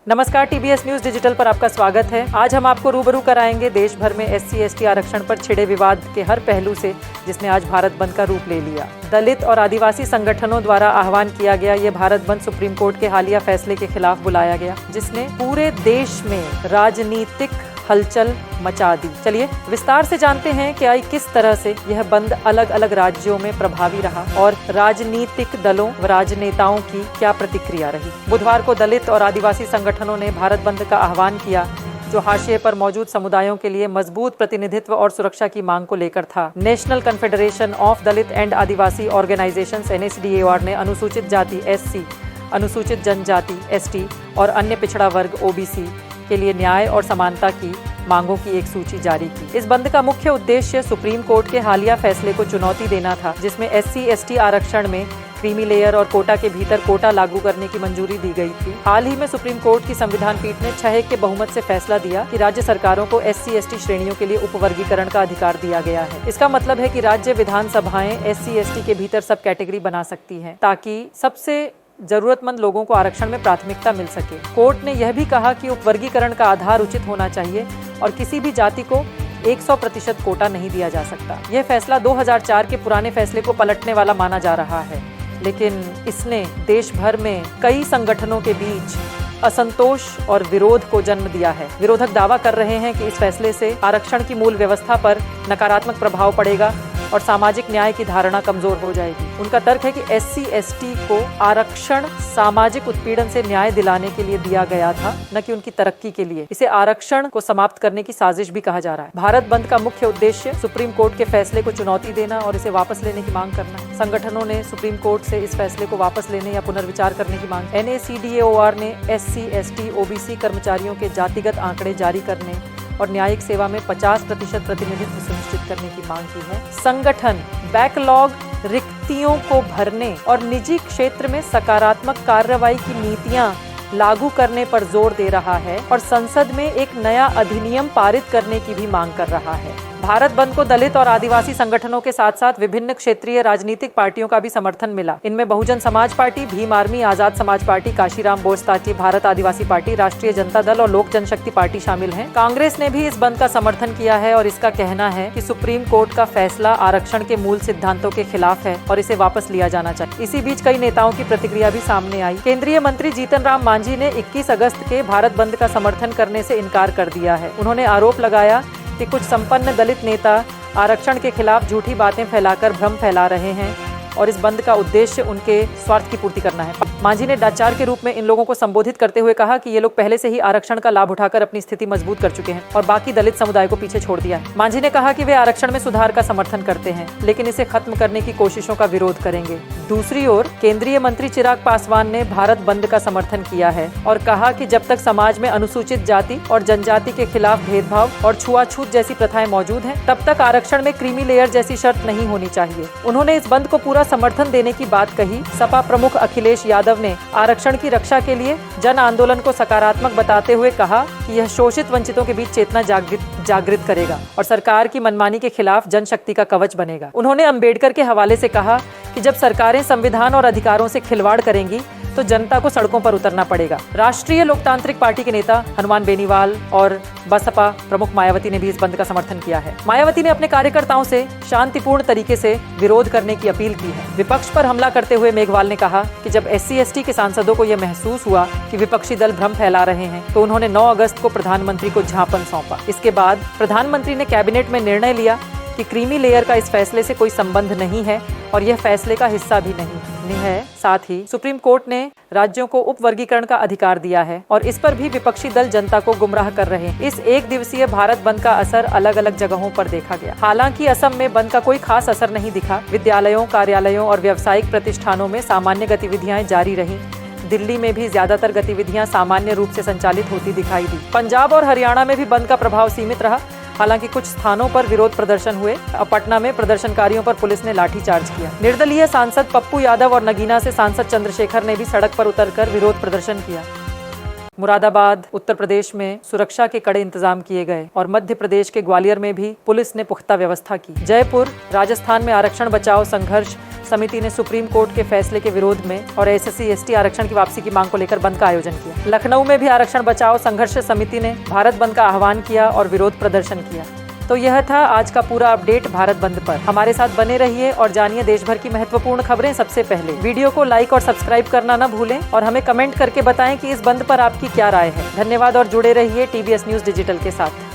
नमस्कार, TBS news digital पर आपका स्वागत है। आज हम आपको रूबरू कराएंगे देश भर में SC/ST आरक्षण पर छिड़े विवाद के हर पहलू से, जिसने आज भारत बंद का रूप ले लिया। दलित और आदिवासी संगठनों द्वारा आह्वान किया गया ये भारत बंद सुप्रीम कोर्ट के हालिया फैसले के खिलाफ बुलाया गया, जिसने पूरे देश में राजनीतिक हलचल मचा दी। चलिए विस्तार से जानते हैं कि आई किस तरह से यह बंद अलग अलग राज्यों में प्रभावी रहा और राजनीतिक दलों व राजनेताओं की क्या प्रतिक्रिया रही। बुधवार को दलित और आदिवासी संगठनों ने भारत बंद का आह्वान किया, जो हाशिए पर मौजूद समुदायों के लिए मजबूत प्रतिनिधित्व और सुरक्षा की मांग को लेकर था। National confederation of Dalit and Adivasi organisations NSDAOR ने अनुसूचित जाति SC, अनुसूचित जनजाति ST और अन्य पिछड़ा वर्ग OBC के लिए न्याय और समानता की मांगों की एक सूची जारी की। इस बंद का मुख्य उद्देश्य सुप्रीम कोर्ट के हालिया फैसले को चुनौती देना था, जिसमें SC/ST आरक्षण में क्रीमी लेयर और कोटा के भीतर कोटा लागू करने की मंजूरी दी गई थी। हाल ही में सुप्रीम कोर्ट की संविधान पीठ ने 6 के बहुमत से फैसला दिया कि राज्य सरकारों को SC/ST श्रेणियों के लिए उपवर्गीकरण का अधिकार दिया गया है। इसका मतलब है कि राज्य विधानसभाएं SC/ST के भीतर सब कैटेगरी बना सकती हैं, ताकि सबसे जरूरतमंद लोगों को आरक्षण में प्राथमिकता मिल सके। कोर्ट ने यह भी कहा कि उपवर्गीकरण का आधार उचित होना चाहिए और किसी भी जाति को 100% कोटा नहीं दिया जा सकता। यह फैसला 2004 के पुराने फैसले को पलटने वाला माना जा रहा है, लेकिन इसने देश भर में कई संगठनों के बीच असंतोष और विरोध को जन्म दिया है। विरोधक दावा कर रहे हैं कि इस फैसले से आरक्षण की मूल व्यवस्था पर नकारात्मक प्रभाव पड़ेगा और सामाजिक न्याय की धारणा कमजोर हो जाएगी। उनका तर्क है कि SC/ST को आरक्षण सामाजिक उत्पीड़न से न्याय दिलाने के लिए दिया गया था, न कि उनकी तरक्की के लिए। इसे आरक्षण को समाप्त करने की साजिश भी कहा जा रहा है। भारत बंद का मुख्य उद्देश्य सुप्रीम कोर्ट के फैसले को चुनौती देना और इसे वापस लेने की मांग करना है। संगठनों ने सुप्रीम कोर्ट से इस फैसले को वापस लेने या पुनर्विचार करने की मांग। NACDAOR ने SC/ST OBC कर्मचारियों के जातिगत आंकड़े जारी करने और न्यायिक सेवा में 50% प्रतिनिधित्व सुनिश्चित करने की मांग की है। संगठन बैकलॉग रिक्तियों को भरने और निजी क्षेत्र में सकारात्मक कार्रवाई की नीतियां लागू करने पर जोर दे रहा है और संसद में एक नया अधिनियम पारित करने की भी मांग कर रहा है। भारत बंद को दलित और आदिवासी संगठनों के साथ साथ विभिन्न क्षेत्रीय राजनीतिक पार्टियों का भी समर्थन मिला। इनमें Bahujan Samaj party, Bhim army, Azad Samaj party, Kashiram Bose ताकी, भारत आदिवासी पार्टी, राष्ट्रीय जनता दल और लोक जनशक्ति पार्टी शामिल हैं। कांग्रेस ने भी इस बंद का समर्थन किया है और इसका कहना है कि सुप्रीम कोर्ट का फैसला आरक्षण के मूल सिद्धांतों के खिलाफ है और इसे वापस लिया जाना चाहिए। इसी बीच कई नेताओं की प्रतिक्रिया भी सामने आई। केंद्रीय मंत्री जीतन राम मांझी ने 21 अगस्त के भारत बंद का समर्थन करने से इनकार कर दिया है। उन्होंने आरोप लगाया कि कुछ संपन्न दलित नेता आरक्षण के खिलाफ झूठी बातें फैलाकर भ्रम फैला रहे हैं और इस बंद का उद्देश्य उनके स्वार्थ की पूर्ति करना है। मांझी ने डाचार के रूप में इन लोगों को संबोधित करते हुए कहा कि ये लोग पहले से ही आरक्षण का लाभ उठाकर अपनी स्थिति मजबूत कर चुके हैं और बाकी दलित समुदाय को पीछे छोड़ दिया है। मांझी ने कहा कि वे आरक्षण में सुधार का समर्थन करते हैं, लेकिन इसे खत्म करने की कोशिशों का विरोध करेंगे। दूसरी ओर केंद्रीय मंत्री चिराग पासवान ने भारत बंद का समर्थन किया है और कहा कि जब तक समाज में अनुसूचित जाति और जनजाति के खिलाफ भेदभाव और छुआछूत जैसी प्रथाएं मौजूद हैं, तब तक आरक्षण में क्रीमी लेयर जैसी शर्त नहीं होनी चाहिए। उन्होंने इस बंद को पूरा समर्थन देने की बात कही। सपा प्रमुख अखिलेश यादव ने आरक्षण की रक्षा के लिए जन आंदोलन को सकारात्मक बताते हुए कहा कि यह शोषित वंचितों के बीच चेतना जागृत करेगा और सरकार की मनमानी के खिलाफ जनशक्ति का कवच बनेगा। उन्होंने अंबेडकर के हवाले से कहा कि जब सरकारें संविधान और अधिकारों से खिलवाड़ करेंगी तो जनता को सड़कों पर उतरना पड़ेगा। राष्ट्रीय लोकतांत्रिक पार्टी के नेता हनुमान बेनीवाल और बसपा प्रमुख मायावती ने भी इस बंद का समर्थन किया है। मायावती ने अपने कार्यकर्ताओं से शांतिपूर्ण तरीके से विरोध करने की अपील की है। विपक्ष पर हमला करते हुए मेघवाल ने कहा कि जब SC/ST के सांसदों को यह महसूस हुआ कि विपक्षी दल भ्रम फैला रहे हैं, तो उन्होंने 9 अगस्त को प्रधानमंत्री को ज्ञापन सौंपा। इसके बाद प्रधानमंत्री ने कैबिनेट में निर्णय लिया कि क्रीमी लेयर का इस फैसले से कोई संबंध नहीं है और यह फैसले का हिस्सा भी नहीं है। साथ ही सुप्रीम कोर्ट ने राज्यों को उपवर्गीकरण का अधिकार दिया है और इस पर भी विपक्षी दल जनता को गुमराह कर रहे हैं। इस एक दिवसीय भारत बंद का असर अलग अलग जगहों पर देखा गया। हालांकि असम में बंद का कोई खास असर नहीं दिखा। विद्यालयों, कार्यालयों और व्यावसायिक प्रतिष्ठानों में सामान्य गतिविधियां जारी रहीं। दिल्ली में भी ज्यादातर गतिविधियां सामान्य रूप से संचालित होती दिखाई दी। पंजाब और हरियाणा में भी बंद का प्रभाव सीमित रहा। हालांकि कुछ स्थानों पर विरोध प्रदर्शन हुए। पटना में प्रदर्शनकारियों पर पुलिस ने लाठीचार्ज किया। निर्दलीय सांसद पप्पू यादव और नगीना से सांसद चंद्रशेखर ने भी सड़क पर उतरकर विरोध प्रदर्शन किया। मुरादाबाद उत्तर प्रदेश में सुरक्षा के कड़े इंतजाम किए गए और मध्य प्रदेश के ग्वालियर में भी पुलिस ने पुख्ता व्यवस्था की। जयपुर राजस्थान में आरक्षण बचाओ संघर्ष समिति ने सुप्रीम कोर्ट के फैसले के विरोध में और SC/ST आरक्षण की वापसी की मांग को लेकर बंद का आयोजन किया। लखनऊ में भी आरक्षण बचाओ संघर्ष समिति ने भारत बंद का आह्वान किया और विरोध प्रदर्शन किया। तो यह था आज का पूरा अपडेट भारत बंद पर। हमारे साथ बने रहिए और जानिए देश भर की महत्वपूर्ण खबरें सबसे पहले। वीडियो को लाइक और सब्सक्राइब करना न भूलें और हमें कमेंट करके बताएं कि इस बंद पर आपकी क्या राय है। धन्यवाद और जुड़े रहिए TVS न्यूज़ डिजिटल के साथ।